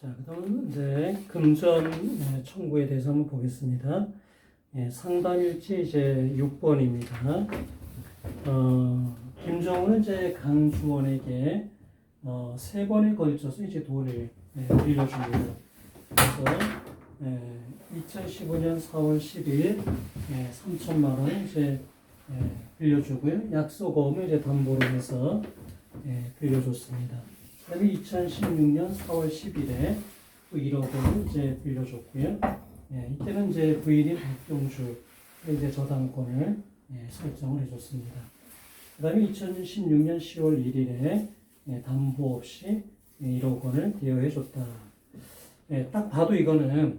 자, 그다음은 이제 금전 청구에 대해서 한번 보겠습니다. 상담일지 이제 6번입니다. 김정은은 이제 강주원에게 3번에 걸쳐서 이제 돈을 빌려줍니다. 그래서 2015년 4월 10일 3천만 원 이제 빌려주고요. 약속어음을 이제 담보로 해서 빌려줬습니다. 그다음에 2016년 4월 10일에 1억 원을 이제 빌려줬고요. 이때는 이제 부인인 박경주 이제 저당권을 설정을 해줬습니다. 그다음에 2016년 10월 1일에 담보 없이 1억 원을 대여해줬다. 딱 봐도 이거는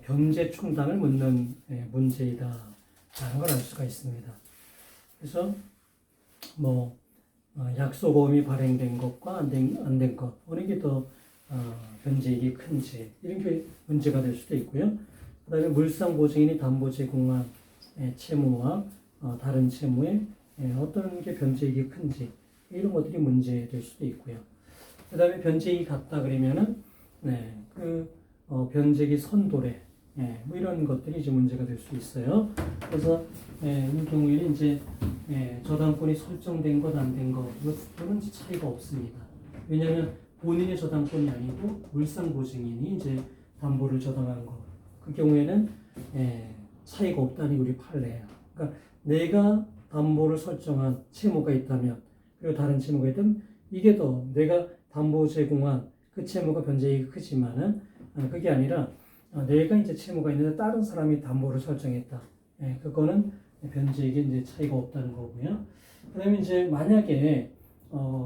변제 충당을 묻는 문제이다라는 걸 알 수가 있습니다. 그래서 뭐 약속어음이 발행된 것과 안 된 것, 어느 게 더 변제이익이 큰지 이런 게 문제가 될 수도 있고요. 그다음에 물상보증인이 담보 제공한 채무와 다른 채무에 어떤 게 변제이익이 큰지 이런 것들이 문제될 수도 있고요. 그다음에 변제이익이 같다 그러면은 변제기 선도래 뭐 이런 것들이 이제 문제가 될 수 있어요. 그래서 이 경우에는 이제 저당권이 설정된 것 안 된 것 이것들은 차이가 없습니다. 왜냐하면 본인의 저당권이 아니고 물상보증인이 이제 담보를 저당한 거. 그 경우에는 차이가 없다니 우리 판례예요. 그러니까 내가 담보를 설정한 채무가 있다면 그리고 다른 채무가 있다면 이게 더 내가 담보 제공한 그 채무가 변제이익이 크지만은 그게 아니라 내가 이제 채무가 있는데 다른 사람이 담보를 설정했다. 그거는 변제이익에 이제 차이가 없다는 거고요. 그다음에 이제 만약에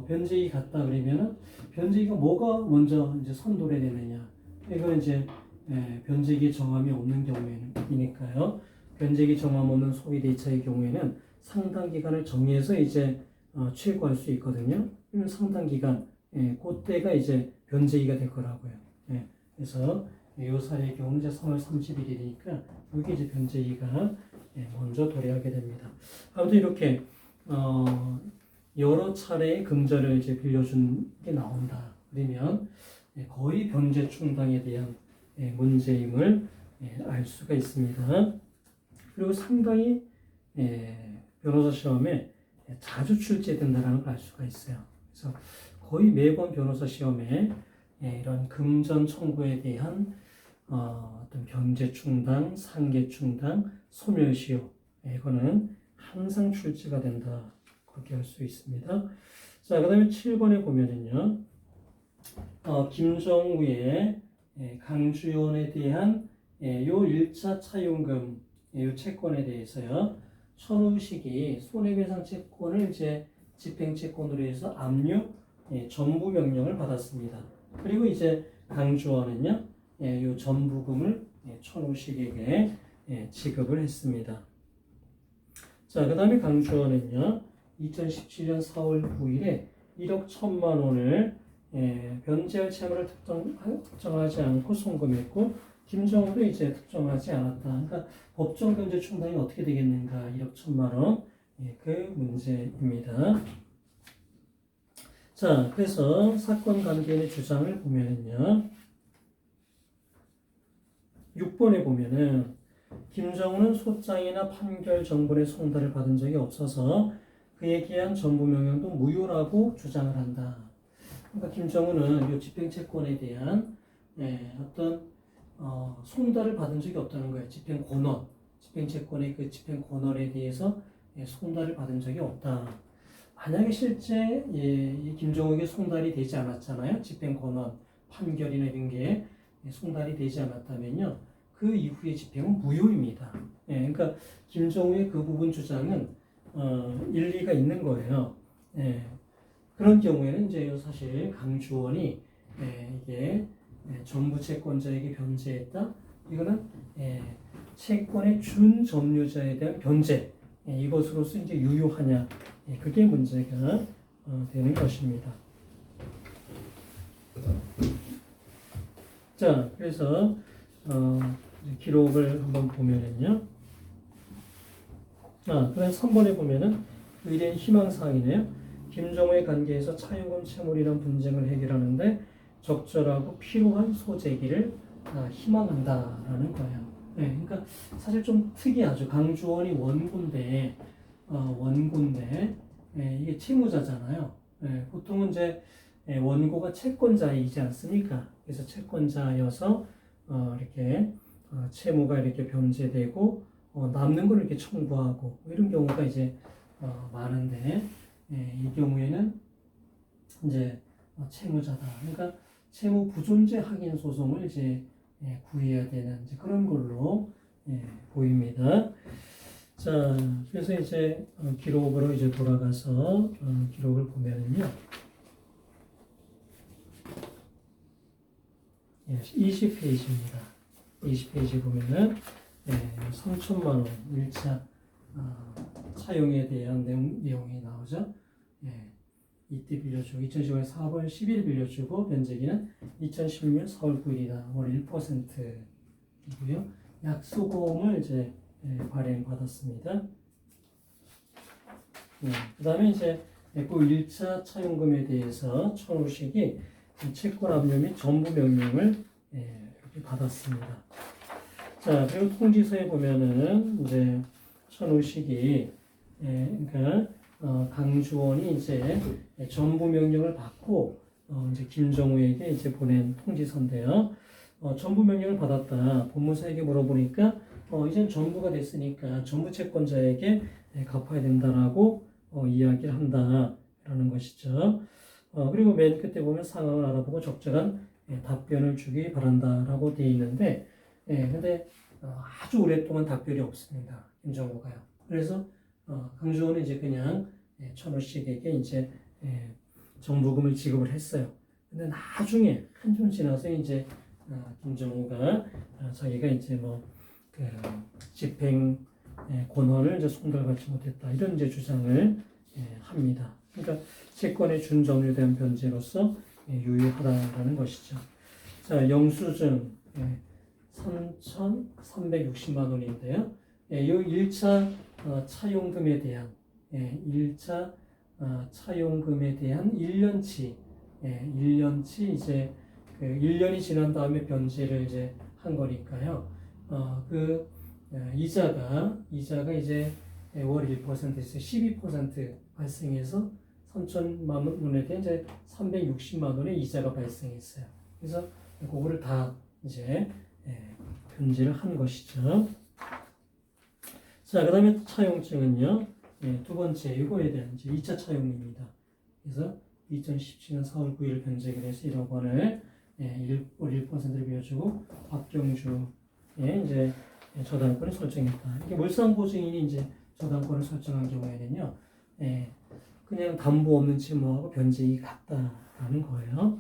변제이익이 같다 그러면은 변제이익이 뭐가 먼저 이제 선도래 되느냐. 이거는 이제 변제이익 정함이 없는 경우이니까요. 변제이익 정함 없는 소비대차의 경우에는 상당 기간을 정해서 이제 취고할 수 있거든요. 그러면 상당 기간, 그때가 이제 변제이익이 될 거라고요. 그래서 이 사례의 경우는 이제 3월 30일이니까 이게 이제 변제이익가 먼저 도래하게 됩니다. 아무튼 이렇게 여러 차례의 금전을 이제 빌려준 게 나온다. 그러면 거의 변제 충당에 대한 문제임을 알 수가 있습니다. 그리고 상당히 변호사 시험에 자주 출제된다는 걸 알 수가 있어요. 그래서 거의 매번 변호사 시험에 이런 금전 청구에 대한 어떤 변제 충당, 상계 충당, 소멸시효 이거는 항상 출제가 된다. 그렇게 할 수 있습니다. 자, 그 다음에 7번에 보면은요. 김정우의 강주원에 대한 요 1차 차용금 요 채권에 대해서요. 천우식이 손해배상 채권을 이제 집행채권으로 해서 압류 전부 명령을 받았습니다. 그리고 이제 강주원은요. 요 전부금을 천우식에게 지급을 했습니다. 자, 그 다음에 강주원은요. 2017년 4월 9일에 1억 1천만 원을 변제할 채무를 특정하지 않고 송금했고 김정우도 이제 특정하지 않았다. 그러니까 법정 변제 충당이 어떻게 되겠는가 1억 1천만 원 그 문제입니다. 자, 그래서 사건 관계인의 주장을 보면은요. 6번에 보면은 김정우는 소장이나 판결 정본의 송달을 받은 적이 없어서 그에 기한 전부 명령도 무효라고 주장을 한다. 그러니까 김정우는 이 집행채권에 대한 어떤 송달을 받은 적이 없다는 거예요. 집행권원, 집행채권의 그 집행권원에 대해서 송달을 받은 적이 없다. 만약에 실제 이 김정우에게 송달이 되지 않았잖아요. 집행권원, 판결이나 이런 게 송달이 되지 않았다면요. 그 이후의 집행은 무효입니다. 그러니까 김정우의 그 부분 주장은 일리가 있는 거예요. 그런 경우에는 이제 사실 강주원이 이게 전부 채권자에게 변제했다. 이거는 채권의 준점유자에 대한 변제 이것으로서 이제 유효하냐 그게 문제가 되는 것입니다. 자, 그래서 기록을 한번 보면은요. 그다음 3번에 보면은 의뢰인 희망사항이네요. 김정우의 관계에서 차용금 채무이란 분쟁을 해결하는데 적절하고 필요한 소재기를 희망한다라는 거예요. 네, 그러니까 사실 좀 특이하죠. 강주원이 원고인데, 이게 채무자잖아요. 보통은 이제 원고가 채권자이지 않습니까? 그래서 채권자여서 이렇게 채무가 이렇게 변제되고 남는 걸 이렇게 청구하고 이런 경우가 이제 많은데 이 경우에는 이제 채무자다. 그러니까 채무 부존재 확인 소송을 이제 구해야 되는 이제 그런 걸로 보입니다. 자, 그래서 이제 기록으로 이제 돌아가서 기록을 보면은요. 20페이지입니다. 20페이지 보면은 3천만 원 1차 차용에 대한 내용이 나오죠. 이때 빌려주고 2015년 4월 10일 빌려주고 변제기는 2016년 4월 9일이다. 월 1%이고요. 약수고음을 이제 발행받았습니다. 그 다음에 이제 그 1차 차용금에 대해서 천우식이 채권 압류 및 전부 명령을 이렇게 받았습니다. 자, 그리고 통지서에 보면은 이제 천우식이 그러니까 강주원이 이제 전부 명령을 받고 이제 김정우에게 이제 보낸 통지서인데요. 전부 명령을 받았다. 법무사에게 물어보니까 이젠 전부가 됐으니까 전부 채권자에게 갚아야 된다라고 이야기를 한다라는 것이죠. 그리고 맨 끝에 보면 상황을 알아보고 적절한 답변을 주기 바란다라고 되어 있는데, 근데 아주 오랫동안 답변이 없습니다. 김정우가요. 그래서 강주원은 이제 그냥 천우식에게 이제 정부금을 지급을 했어요. 근데 나중에 한참 지나서 이제 김정우가 자기가 이제 그 집행 권한을 이제 송달받지 못했다 이런 이제 주장을 합니다. 그러니까 채권의 준정류된 변제로서 유효하다라는 것이죠. 자, 영수증 3,360만 원인데요. 이 1차 차용금에 대한 1차 차용금에 대한 1년치 이제 그 1년이 지난 다음에 변제를 이제 한 거니까요. 그 이자가 이제 월 1%에서 12% 발생해서 3천만 원에 대한 이제 360만 원의 이자가 발생했어요. 그래서 그거를 다 이제 변제를 한 것이죠. 자, 그 다음에 차용증은요. 두 번째, 이거에 대한 이제 2차 차용입니다. 그래서 2017년 4월 9일 변제를 해서 1억 원을 1%를 빌려주고 박경주에 이제 저당권을 설정했다. 이게 물상보증인이 이제 저당권을 설정한 경우에는요, 그냥 담보 없는 채무하고 변제이 같다라는 거예요.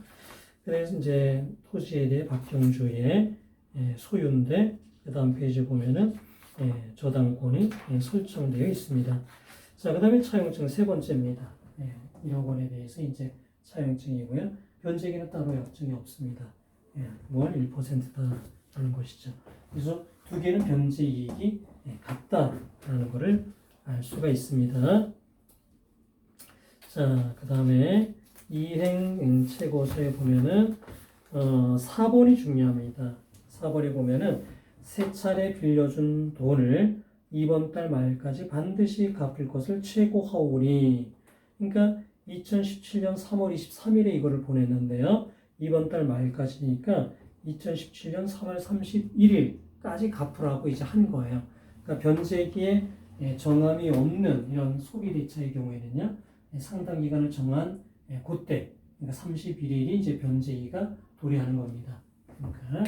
그래서 이제 토지에 대해 박경주의 소유인데, 그 다음 페이지 보면은 저당권이 설정되어 있습니다. 자, 그 다음에 차용증 세 번째입니다. 1억 원에 대해서 이제 차용증이고요. 변제기는 따로 약정이 없습니다. 월 1%다라는 것이죠. 그래서 두 개는 변제 이익이 같다라는 것을 알 수가 있습니다. 자, 그 다음에 이행 최고서에 보면은 4번이 중요합니다. 4번에 보면은 세 차례 빌려준 돈을 이번 달 말까지 반드시 갚을 것을 최고하오니, 그러니까 2017년 3월 23일에 이거를 보냈는데요. 이번 달 말까지니까 2017년 3월 31일까지 갚으라고 이제 한 거예요. 그러니까 변제기에 정함이 없는 이런 소비대차의 경우에는요, 상당 기간을 정한 그때, 그러니까 31일이 이제 변제기가 도래하는 겁니다. 그러니까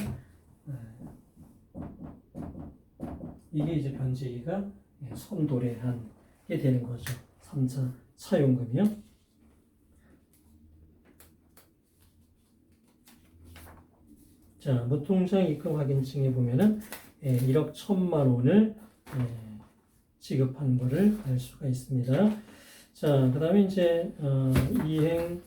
이게 이제 변제기가 선도래한 게 되는 거죠. 3차 차용금이요. 자, 무통장 입금 확인증에 보면은 1억 1천만 원을 지급한 것을 알 수가 있습니다. 자, 그 다음에 이제 이행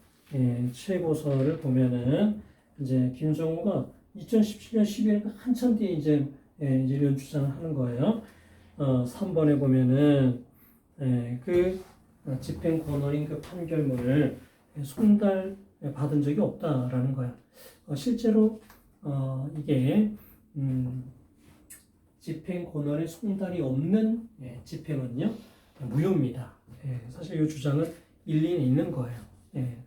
최고서를 보면은 이제 김정우가 2017년 12월 한참 뒤에 이제 이런 주장을 하는 거예요. 3번에 보면은 그 집행 권한인 그 판결문을 송달 받은 적이 없다라는 거야. 실제로 이게 집행 권한의 송달이 없는 집행은요 무효입니다. 사실 이 주장은 일리는 있는 거예요.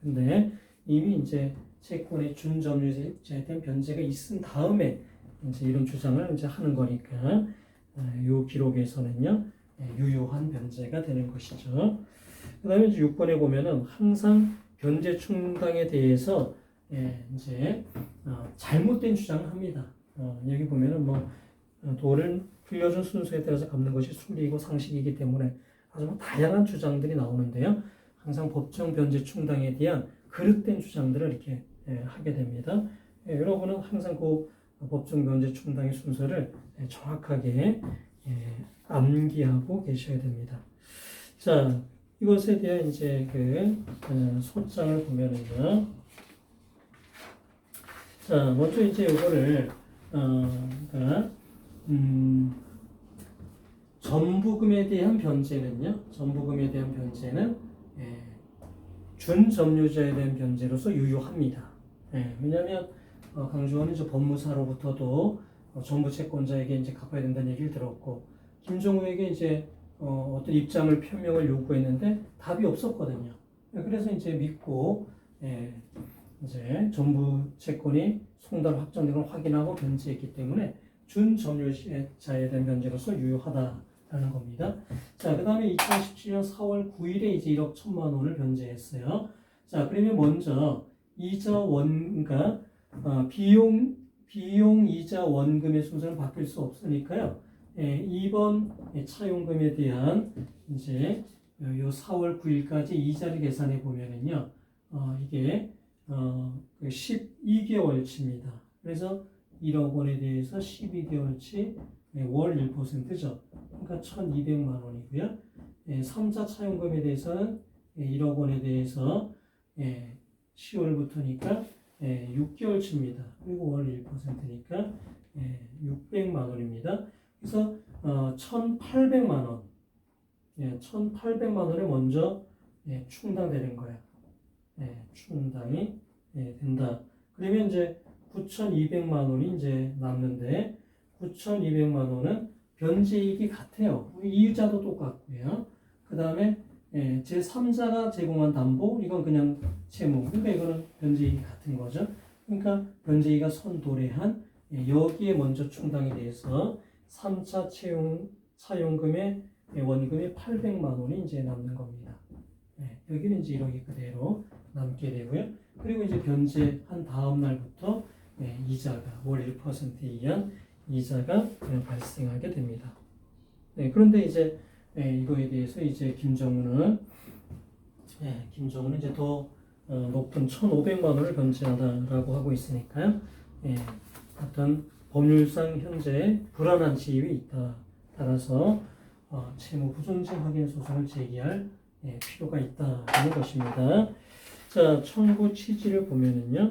근데 이미 이제 채권의 준점유자에 대한 변제가 있은 다음에 이제 이런 주장을 이제 하는 거니까 이 기록에서는요 유효한 변제가 되는 것이죠. 그다음에 이제 6번에 보면은 항상 변제 충당에 대해서 이제 잘못된 주장을 합니다. 여기 보면은 뭐 도를 빌려준 순서에 따라서 갚는 것이 순리이고 상식이기 때문에 아주 뭐 다양한 주장들이 나오는데요. 항상 법정 변제 충당에 대한 그릇된 주장들을 이렇게 하게 됩니다. 여러분은 항상 그 법정 변제 충당의 순서를 정확하게 암기하고 계셔야 됩니다. 자, 이것에 대한 이제 그 소장을 보면은요. 자, 먼저 이제 이거를 그러니까 전부금에 대한 변제는요. 전부금에 대한 변제는 준점유자에 대한 변제로서 유효합니다. 왜냐하면 강주원은 이제 법무사로부터도 전부 채권자에게 이제 갚아야 된다는 얘기를 들었고 김종우에게 이제 어떤 입장을 표명을 요구했는데 답이 없었거든요. 그래서 이제 믿고 이제 전부 채권이 송달 확정된 걸 확인하고 변제했기 때문에 준점유자에 대한 변제로서 유효하다라는 겁니다. 자, 그 다음에 2017년 4월 9일에 이제 1억 1천만 원을 변제했어요. 자, 그러면 먼저 이자 원가 비용 이자 원금의 순서는 바뀔 수 없으니까요. 2번 차용금에 대한 이제 요 4월 9일까지 이자를 계산해 보면은요, 이게 12개월치입니다. 그래서 1억 원에 대해서 12개월치 월 1%죠. 그러니까 1,200만 원이고요. 3자 차용금에 대해서는 1억 원에 대해서 10월부터니까 6개월치입니다. 그리고 월 1%니까 600만 원입니다. 그래서 1,800만 원, 1,800만 원에 먼저 충당되는 거예요. 충당이 된다. 그러면 이제 9,200만 원이 이제 남는데 9,200만 원은 변제이익이 같아요. 이자도 똑같고요. 그 다음에 제3자가 제공한 담보 이건 그냥 채무. 그러니까 이거는 변제이익이 같은 거죠. 그러니까 변제이익이 선도래한 여기에 먼저 충당이 돼서 3차 차용금의 원금이 800만 원이 이제 남는 겁니다. 여기는 이제 1억이 그대로 남게 되고요. 그리고 이제 변제한 다음 날부터 이자가 월 1%에 의한 이자가 발생하게 됩니다. 그런데 이제 이거에 대해서 이제 김정은은 이제 더 높은 1,500만 원을 변제하다라고 하고 있으니까요. 어떤 법률상 현재 불안한 지위에 있다. 따라서 채무 부존재 확인 소송을 제기할 필요가 있다는 것입니다. 자, 청구 취지를 보면은요,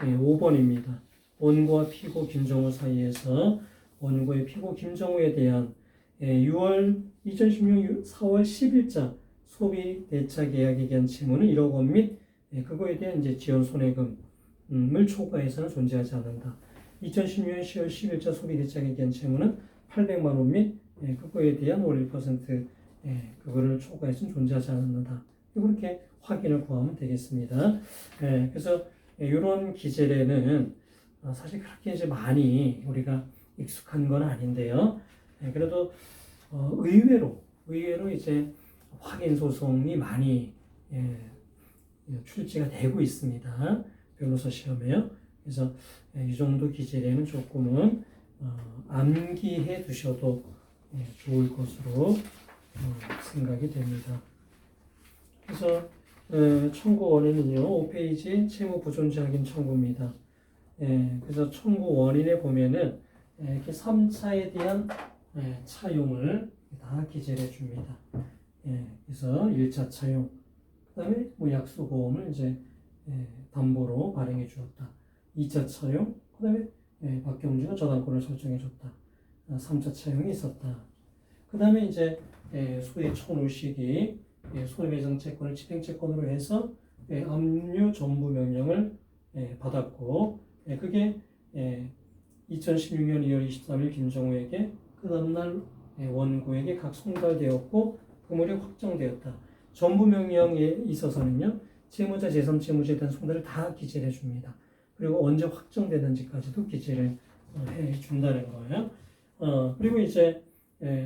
5번입니다. 원고와 피고 김정우 사이에서 원고의 피고 김정우에 대한 2016년 4월 10일자 소비 대차 계약에 대한 채무는 1억 원 및 그거에 대한 이제 지연 손해금을 초과해서는 존재하지 않는다. 2016년 10월 10일자 소비 대차에 대한 채무는 800만 원 및 그거에 대한 월 1% 그거를 초과해서는 존재하지 않는다. 이렇게 확인을 구하면 되겠습니다. 그래서 이런 기재례는 사실 그렇게 이제 많이 우리가 익숙한 건 아닌데요. 그래도 의외로 이제 확인 소송이 많이 출제가 되고 있습니다. 변호사 시험에요. 그래서 이 정도 기재례는 조금은 암기해 두셔도 좋을 것으로 생각이 됩니다. 그래서 청구 원인은요 5페이지 채무 부존재 확인 청구입니다. 그래서 청구 원인에 보면은 이렇게 3차에 대한 차용을 다 기재를 해줍니다. 그래서 1차 차용, 그 다음에 뭐 약수보험을 이제 담보로 발행해 주었다. 2차 차용, 그 다음에 박경주가 저당권을 설정해 줬다. 3차 차용이 있었다. 그 다음에 이제 소의 1,050이 손해배상 채권을 집행채권으로 해서 압류 전부 명령을 받았고, 그게 2016년 2월 23일 김정우에게 그 다음날 원고에게 각 송달되었고 그물이 확정되었다. 전부 명령에 있어서는요, 채무자, 제3채무자에 대한 송달을 다 기재를 해줍니다. 그리고 언제 확정되는지까지도 기재를 해준다는 거예요. 그리고 이제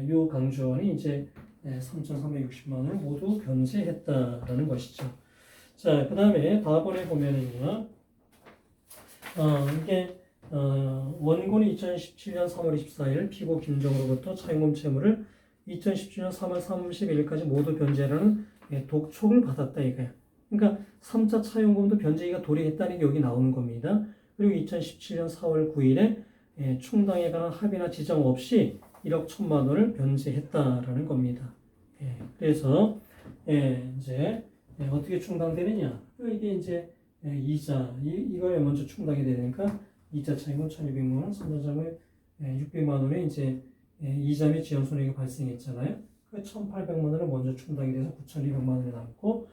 요 강주원이 이제 3,360만 원을 모두 변제했다라는 것이죠. 자, 그 다음에 다음번에 보면은요, 이게 원고는 2017년 3월 24일 피고 김정으로부터 차용금 채무를 2017년 3월 31일까지 모두 변제라는 독촉을 받았다 이거야. 그러니까 3차 차용금도 변제기가 도래했다는 게 여기 나오는 겁니다. 그리고 2017년 4월 9일에 충당에 관한 합의나 지정 없이 1억 1천만 원을 변제했다라는 겁니다. 그래서 이제 어떻게 충당되느냐? 이게 이제 이자 이거에 먼저 충당이 되니까 이자 차익은 1,200만 원, 3차 차익은 600만 원에 이제 이자 및 지연 손해가 발생했잖아요. 그 1,800만 원을 먼저 충당이 돼서 9,200만 원이 남고,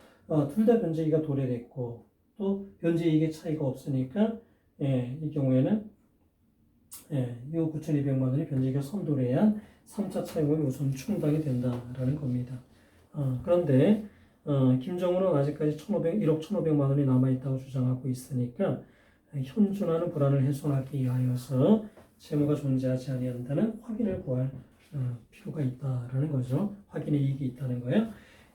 둘 다 변제기가 도래됐고 또 변제이익의 차이가 없으니까 이 경우에는 이 9,200만 원이 변제기가 선도래야 3차 차용금이 우선 충당이 된다라는 겁니다. 그런데 김정우는 아직까지 1억 1,500만 원이 남아있다고 주장하고 있으니까 현존하는 불안을 해소하기 위하여서 채무가 존재하지 아니한다는 확인을 구할 필요가 있다라는 거죠. 확인의 이익이 있다는 거예요.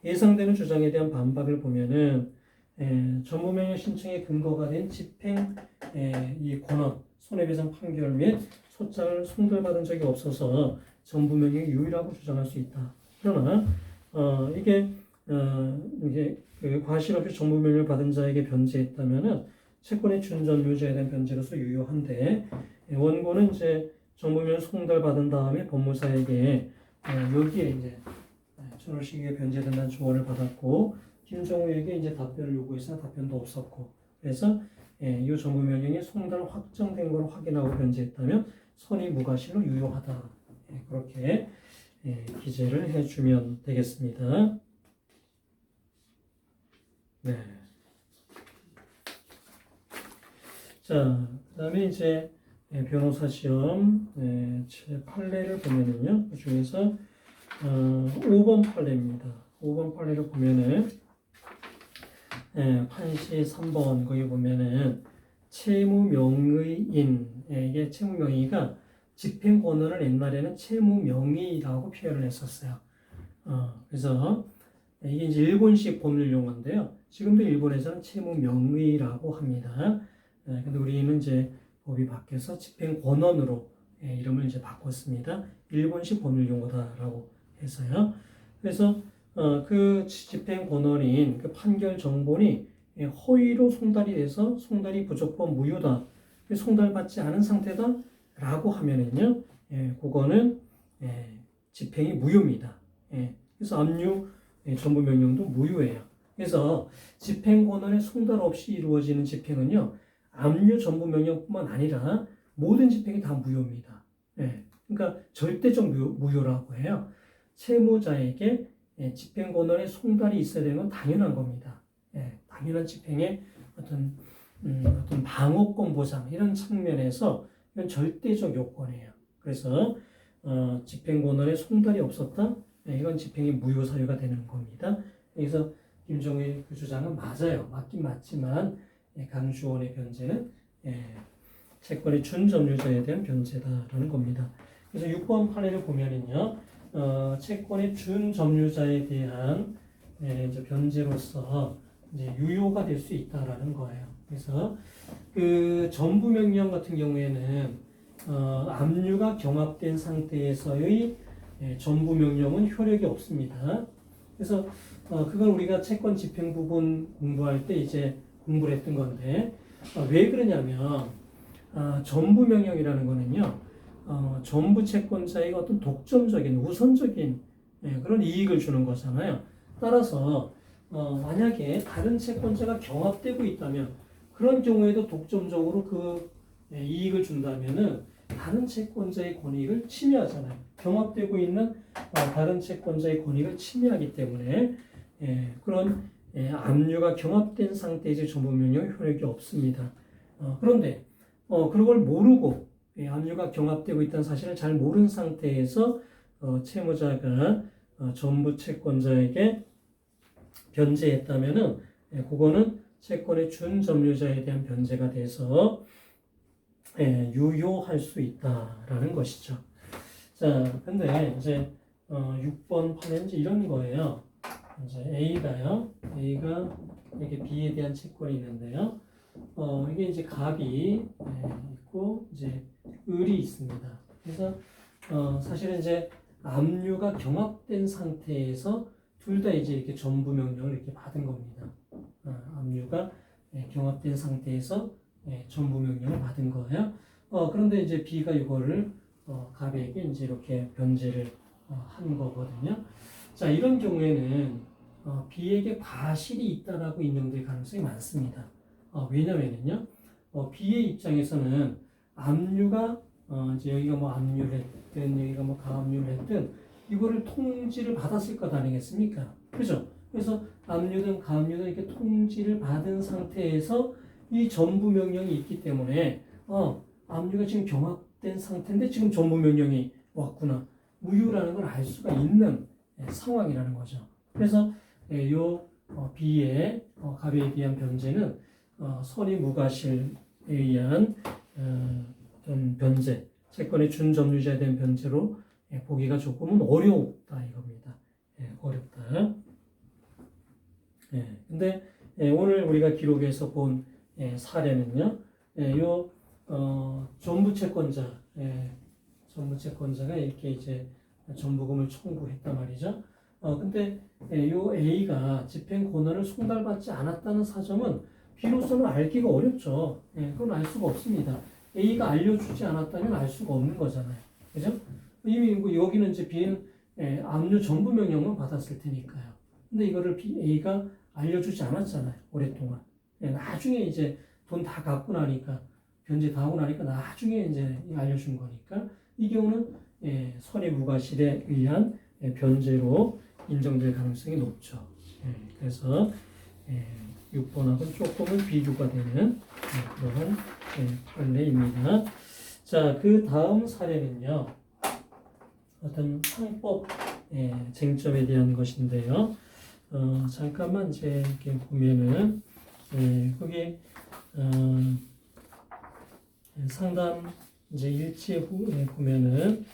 예상되는 주장에 대한 반박을 보면은 전부명령 신청의 근거가 된 집행 이 권한, 손해배상 판결 및 소장을 송달받은 적이 없어서 전부명령이 유일하고 주장할 수 있다. 그러나 이게 그 과실 없이 전부명령을 받은 자에게 변제했다면은 채권의 준전유자에 대한 변제로서 유효한데, 원고는 이제 전부명령 송달받은 다음에 법무사에게 여기에 이제 전월 시기에 변제된다는 조언을 받았고, 김정우에게 이제 답변을 요구해서 답변도 없었고, 그래서 이 전부명령이 송달 확정된 걸 확인하고 변제했다면 선의 무과실로 유효하다. 그렇게 기재를 해주면 되겠습니다. 네. 자, 그 다음에 이제 변호사 시험 제 판례를 보면은요, 그 중에서 5번 판례입니다. 5번 판례를 보면은 판시 3번 거기 보면은 채무명의인, 이게 채무명의가 집행 권한을 옛날에는 채무명의라고 표현을 했었어요. 그래서 이게 이제 일본식 법률 용어인데요. 지금도 일본에서는 채무명의라고 합니다. 근데 우리는 이제 법이 바뀌어서 집행 권한으로 이름을 이제 바꿨습니다. 일본식 법률 용어다라고 해서요. 그래서 그 집행 권한인 그 판결 정본이 허위로 송달이 돼서 송달이 부적법 무효다, 송달받지 않은 상태다라고 하면은요, 그거는 집행이 무효입니다. 그래서 압류 전부 명령도 무효예요. 그래서 집행 권한의 송달 없이 이루어지는 집행은요, 압류 전부 명령뿐만 아니라 모든 집행이 다 무효입니다. 그러니까 절대적 무효라고 해요. 채무자에게 집행 권한의 송달이 있어야 되는 건 당연한 겁니다. 당연한 집행의 어떤 방어권 보장 이런 측면에서 이건 절대적 요건이에요. 그래서 집행 권한의 송달이 없었다, 이건 집행이 무효 사유가 되는 겁니다. 그래서 김정우의 그 주장은 맞아요. 맞긴 맞지만 강주원의 변제는 채권의 준점유자에 대한 변제다라는 겁니다. 그래서 6번 판례를 보면은요, 채권의 준점유자에 대한 이제 변제로서 이제 유효가 될 수 있다라는 거예요. 그래서 그 전부 명령 같은 경우에는 압류가 경합된 상태에서의 전부 명령은 효력이 없습니다. 그래서 그걸 우리가 채권 집행 부분 공부할 때 이제 공부를 했던 건데, 왜 그러냐면 전부 명령이라는 거는요, 전부 채권자에게 어떤 독점적인 우선적인 그런 이익을 주는 거잖아요. 따라서 만약에 다른 채권자가 경합되고 있다면 그런 경우에도 독점적으로 그 이익을 준다면은 다른 채권자의 권익을 침해하잖아요. 경합되고 있는 다른 채권자의 권익을 침해하기 때문에 그런 압류가 경합된 상태에서 전부명령 효력이 없습니다. 그런데 그걸 모르고 압류가 경합되고 있다는 사실을 잘 모르는 상태에서 채무자가 전부 채권자에게 변제했다면은 그거는 채권의 준점유자에 대한 변제가 돼서 유효할 수 있다라는 것이죠. 자, 근데 이제 6번 판은 이제 이런 거예요. 이제 A가 이게 B에 대한 채권이 있는데요. 이게 이제 갑이 있고 이제 을이 있습니다. 그래서 사실은 이제 압류가 경합된 상태에서 둘 다 이제 이렇게 전부 명령을 이렇게 받은 겁니다. 압류가 경합된 상태에서 전부 명령을 받은 거예요. 그런데 이제 B가 이거를 갑에게 이제 이렇게 변제를 한 거거든요. 자, 이런 경우에는 B에게 과실이 있다라고 인정될 가능성이 많습니다. 왜냐면은요, B의 입장에서는 압류가 이제 여기가 뭐 압류를 했든 여기가 뭐 가압류를 했든 이거를 통지를 받았을 것 아니겠습니까? 그죠? 그래서 압류든 가압류든 이렇게 통지를 받은 상태에서 이 전부 명령이 있기 때문에 압류가 지금 경합된 상태인데 지금 전부 명령이 왔구나. 무효라는 걸 알 수가 있는 상황이라는 거죠. 그래서 요 B의 갑에 대한 변제는 선의 무과실에 의한 어떤 변제, 채권의 준점유자에 대한 변제로 보기가 조금은 어렵다 이겁니다. 어렵다. 근데 오늘 우리가 기록에서 본 사례는요, 요 전부 채권자가 이렇게 이제 전부금을 청구했단 말이죠. 근데 요 A가 집행 권한을 송달받지 않았다는 사정은 B로서는 알기가 어렵죠. 그건 알 수가 없습니다. A가 알려주지 않았다면 알 수가 없는 거잖아요. 그죠? 이미 여기는 이제 B는 압류 전부 명령만 받았을 테니까요. 근데 이거를 A가 알려주지 않았잖아요. 오랫동안. 나중에 이제 돈 다 갚고 나니까, 변제 다 하고 나니까 나중에 이제 알려준 거니까 이 경우는 선의 무과실에 의한 변제로 인정될 가능성이 높죠. 그래서 6번하고는 조금은 비교가 되는 그런 판례입니다. 자, 그 다음 사례는요. 어떤 상법 쟁점에 대한 것인데요. 잠깐만 이제 이렇게 보면은 거기 상담 이제 일지에 보면은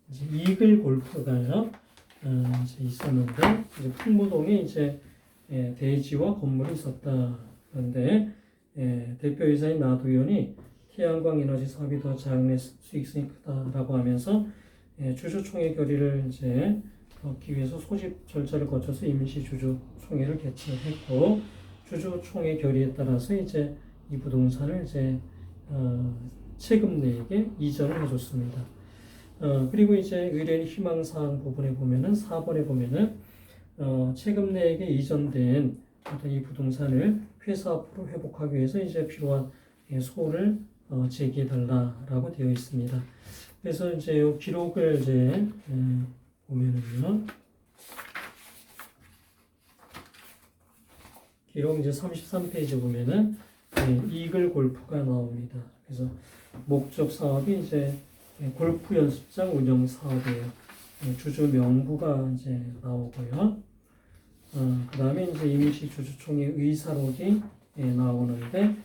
이제 이글 골프가요 이제 있었는데 이제 풍무동에 이제 대지와 건물이 있었다. 그런데 대표이사인 나도현이 태양광 에너지 사업이 더 장래 수익성이 크다라고 하면서 주주총회 결의를 이제 얻기 위해서 소집 절차를 거쳐서 임시 주주총회를 개최했고 주주총회 결의에 따라서 이제 이 부동산을 이제 채금내에게 이전을 해줬습니다. 그리고 이제 의뢰인 희망사항 부분에 보면은 4번에 보면은 채금내에게 이전된 어떤 이 부동산을 회사 앞으로 회복하기 위해서 이제 필요한 소를 제기해달라라고 되어 있습니다. 그래서 이제 이 기록을 이제 보면은요, 기록 이제 33페이지 보면은 이글 골프가 나옵니다. 그래서 목적 사업이 이제 골프 연습장 운영 사업이에요. 주주 명부가 이제 나오고요. 그 다음에 이제 임시 주주총회 의사록이 나오는데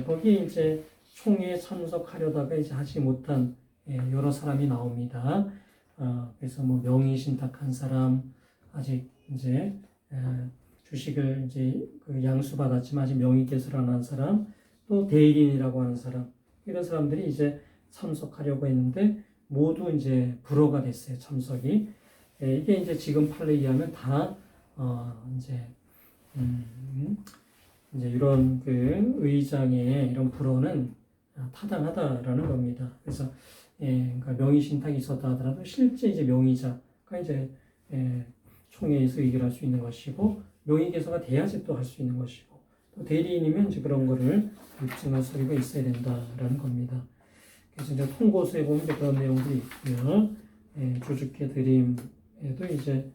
거기에 이제 총회에 참석하려다가 이제 하지 못한 여러 사람이 나옵니다. 그래서 뭐 명의 신탁한 사람, 아직 이제 주식을 이제 그 양수받았지만 아직 명의 개설을 안 한 사람, 또 대리인이라고 하는 사람, 이런 사람들이 이제 참석하려고 했는데 모두 이제 불허가 됐어요. 참석이. 이게 이제 지금 판례에 의하면 다 이제 이런 그 의장의 이런 불허는 타당하다라는 겁니다. 그래서 그러니까 명의 신탁이 있었다 하더라도 실제 이제 명의자가 이제 총회에서 의결할 수 있는 것이고 명의 개서가 돼야지 또 할 수 있는 것이고 또 대리인이면 이제 그런 거를 입증할 서류가 있어야 된다라는 겁니다. 그래서 이제 통고서에 보면 이제 그런 내용들이 있고요. 주주께 드림에도 이제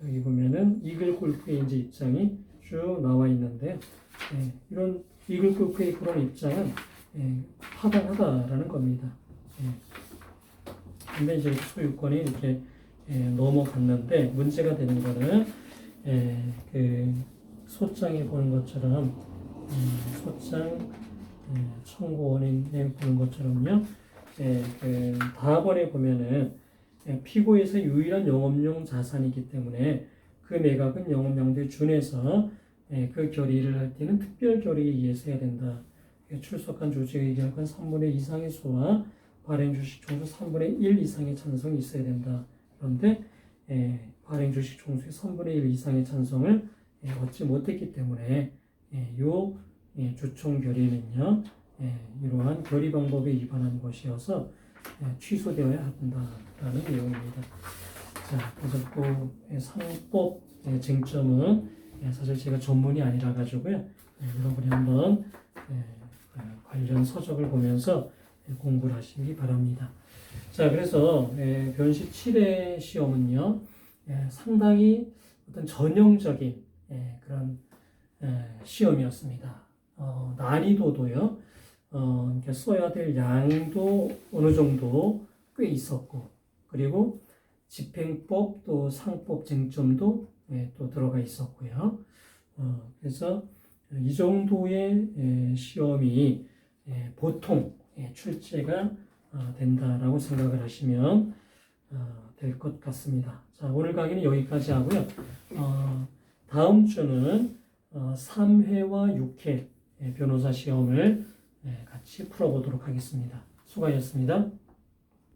여기 보면은 이글 골프의 이제 입장이 쭉 나와 있는데요. 이런 이글 골프의 그런 입장은 타당하다라는 겁니다. 근데 이제 소유권이 이렇게 넘어갔는데 문제가 되는 거는 그 소장에 보는 것처럼 소장 청구원인에 보는 것처럼요. 그 다음번에 보면은 피고에서 유일한 영업용 자산이기 때문에 그 매각은 영업양도에 준해서 그 결의를 할 때는 특별 결의에 의해서 해야 된다. 출석한 조직의결권 3분의 2 이상의 수와 발행 주식 총수 3분의 1 이상의 찬성이 있어야 된다. 그런데 발행 주식 총수의 3분의 1 이상의 찬성을 얻지 못했기 때문에 요 주총 결의는요 이러한 결의 방법에 위반한 것이어서 취소되어야 한다라는 내용입니다. 자, 그래서 또 상법 쟁점은 사실 제가 전문이 아니라 가지고요 여러분이 한번 관련 서적을 보면서 공부를 하시기 바랍니다. 자, 그래서 변시 7회 시험은요 상당히 어떤 전형적인 그런 시험이었습니다. 난이도도요 이렇게 써야 될 양도 어느 정도 꽤 있었고, 그리고 집행법 또 상법 쟁점도 또 들어가 있었고요. 그래서 이 정도의 시험이 보통 출제가 된다라고 생각을 하시면 될 것 같습니다. 자, 오늘 강의는 여기까지 하고요. 다음 주는 3회와 6회 변호사 시험을 같이 풀어보도록 하겠습니다. 수고하셨습니다.